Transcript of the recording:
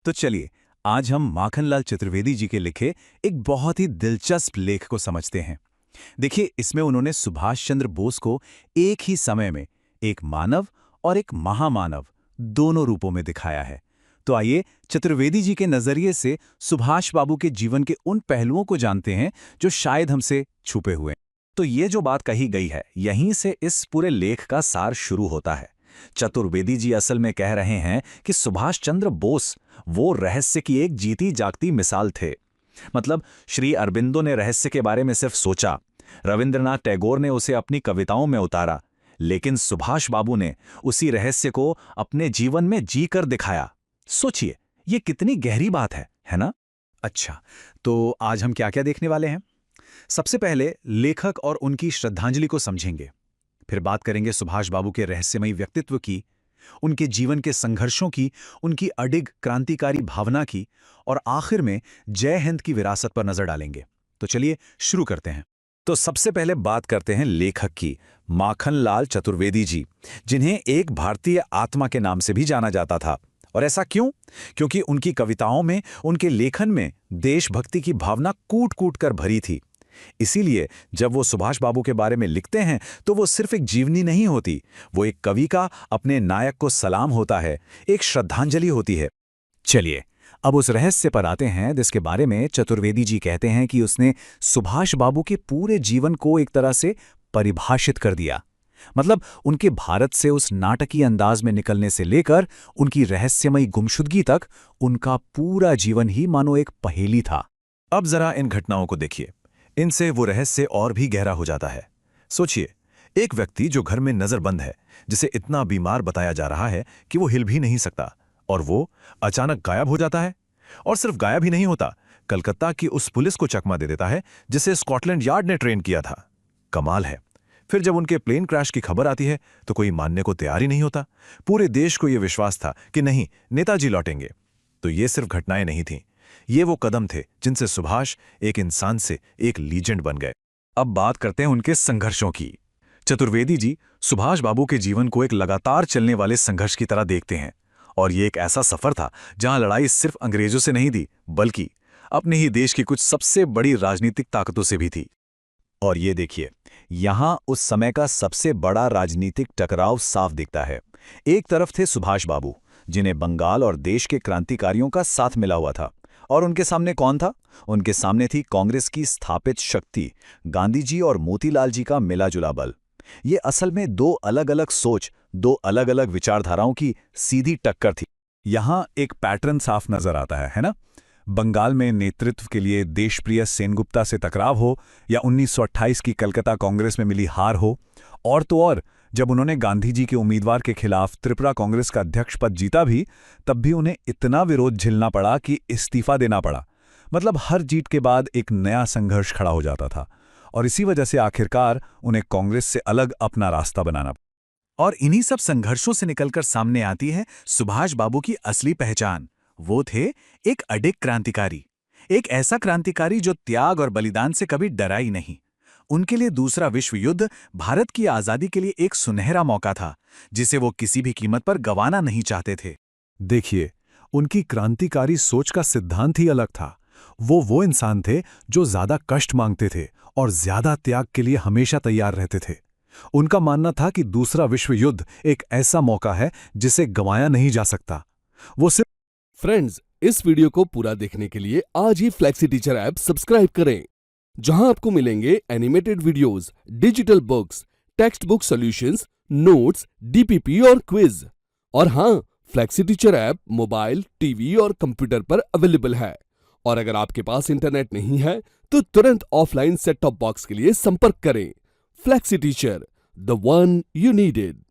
तो चलिए, आज हम माखनलाल चतुर्वेदी जी के लिखे एक बहुत ही दिलचस्प लेख को समझते हैं। देखिए, इसमें उन्होंने सुभाष चंद्र बोस को एक ही समय में एक मानव और एक महामानव दोनों रूपों में दिखाया है। तो आइए चतुर्वेदी जी के नजरिए से सुभाष बाबू के जीवन के उन पहलुओं को जानते हैं जो शायद हमसे छुपे हुए हैं। तो ये जो बात कही गई है, यहीं से इस पूरे लेख का सार शुरू होता है। चतुर्वेदी जी असल में कह रहे हैं कि सुभाष चंद्र बोस वो रहस्य की एक जीती जागती मिसाल थे। मतलब श्री अरबिंदो ने रहस्य के बारे में सिर्फ सोचा, रविंद्रनाथ टैगोर ने उसे अपनी कविताओं में उतारा, लेकिन सुभाष बाबू ने उसी रहस्य को अपने जीवन में जी कर दिखाया। सोचिए, ये कितनी गहरी बात है ना? अच्छा, तो आज हम क्या क्या देखने वाले हैं? सबसे पहले लेखक और उनकी श्रद्धांजलि को समझेंगे। फिर बात करेंगे सुभाष बाबू के रहस्यमयी व्यक्तित्व की, उनके जीवन के संघर्षों की, उनकी अडिग क्रांतिकारी भावना की, और आखिर में जय हिंद की विरासत पर नजर डालेंगे। तो चलिए शुरू करते हैं। तो सबसे पहले बात करते हैं लेखक की, माखनलाल चतुर्वेदी जी, जिन्हें एक भारतीय आत्मा के नाम से भी जाना जाता था। और ऐसा क्यों? क्योंकि उनकी कविताओं में, उनके लेखन में देशभक्ति की भावना कूट कूट कर भरी थी। इसीलिए जब वो सुभाष बाबू के बारे में लिखते हैं तो वो सिर्फ एक जीवनी नहीं होती, वो एक कवि का अपने नायक को सलाम होता है, एक श्रद्धांजलि होती है। चलिए अब उस रहस्य पर आते हैं जिसके बारे में चतुर्वेदी जी कहते हैं कि उसने सुभाष बाबू के पूरे जीवन को एक तरह से परिभाषित कर दिया। मतलब उनके भारत से उस नाटकीय अंदाज में निकलने से लेकर उनकी रहस्यमयी गुमशुदगी तक उनका पूरा जीवन ही मानो एक पहेली था। अब जरा इन घटनाओं को देखिए, इनसे वो रहस्य और भी गहरा हो जाता है। सोचिए, एक व्यक्ति जो घर में नजरबंद है, जिसे इतना बीमार बताया जा रहा है कि वो हिल भी नहीं सकता, और वो अचानक गायब हो जाता है। और सिर्फ गायब ही नहीं होता, कलकत्ता की उस पुलिस को चकमा दे देता है जिसे स्कॉटलैंड यार्ड ने ट्रेन किया था। कमाल है। फिर जब उनके प्लेन क्रैश की खबर आती है तो कोई मानने को तैयार ही नहीं होता। पूरे देश को यह विश्वास था कि नहीं, नेताजी लौटेंगे। तो ये सिर्फ घटनाएं नहीं थीं, ये वो कदम थे जिनसे सुभाष एक इंसान से एक लीजेंड बन गए। अब बात करते हैं उनके संघर्षों की। चतुर्वेदी जी सुभाष बाबू के जीवन को एक लगातार चलने वाले संघर्ष की तरह देखते हैं, और ये एक ऐसा सफर था जहां लड़ाई सिर्फ अंग्रेजों से नहीं थी, बल्कि अपने ही देश की कुछ सबसे बड़ी राजनीतिक ताकतों से भी थी। और ये देखिए, यहां उस समय का सबसे बड़ा राजनीतिक टकराव साफ दिखता है। एक तरफ थे सुभाष बाबू, जिन्हें बंगाल और देश के क्रांतिकारियों का साथ मिला हुआ था, और उनके सामने कौन था? उनके सामने थी कांग्रेस की स्थापित शक्ति, गांधी जी और मोतीलाल जी का मिला-जुला बल। ये असल में दो अलग अलग सोच, दो अलग अलग विचारधाराओं की सीधी टक्कर थी। यहां एक पैटर्न साफ नजर आता है ना? बंगाल में नेतृत्व के लिए देशप्रिय सेनगुप्ता से टकराव हो, या 1928 की कलकत्ता कांग्रेस में मिली हार हो, और तो और जब उन्होंने गांधी जी के उम्मीदवार के खिलाफ त्रिपुरा कांग्रेस का अध्यक्ष पद जीता भी, तब भी उन्हें इतना विरोध झेलना पड़ा कि इस्तीफा देना पड़ा। मतलब हर जीत के बाद एक नया संघर्ष खड़ा हो जाता था, और इसी वजह से आखिरकार उन्हें कांग्रेस से अलग अपना रास्ता बनाना पड़ा। और इन्हीं सब संघर्षों से निकलकर सामने आती है सुभाष बाबू की असली पहचान। वो थे एक अडिग क्रांतिकारी, एक ऐसा क्रांतिकारी जो त्याग और बलिदान से कभी डरा ही नहीं। उनके लिए दूसरा विश्व युद्ध भारत की आजादी के लिए एक सुनहरा मौका था, जिसे वो किसी भी कीमत पर गंवाना नहीं चाहते थे। देखिए, उनकी क्रांतिकारी सोच का सिद्धांत ही अलग था। वो इंसान थे जो ज्यादा कष्ट मांगते थे और ज्यादा त्याग के लिए हमेशा तैयार रहते थे। उनका मानना था कि दूसरा विश्व युद्ध एक ऐसा मौका है जिसे गंवाया नहीं जा सकता। वो सिर्फ फ्रेंड्स, इस वीडियो को पूरा देखने के लिए आज ही फ्लेक्सी टीचर ऐप सब्सक्राइब करें, जहां आपको मिलेंगे animated videos, digital books, text book solutions, notes, DPP और क्विज। और हाँ, flexi teacher app mobile, TV और कंप्यूटर पर अवेलेबल है। और अगर आपके पास इंटरनेट नहीं है तो तुरंत ऑफलाइन सेट टॉप बॉक्स के लिए संपर्क करें। Flexi teacher, the one you needed.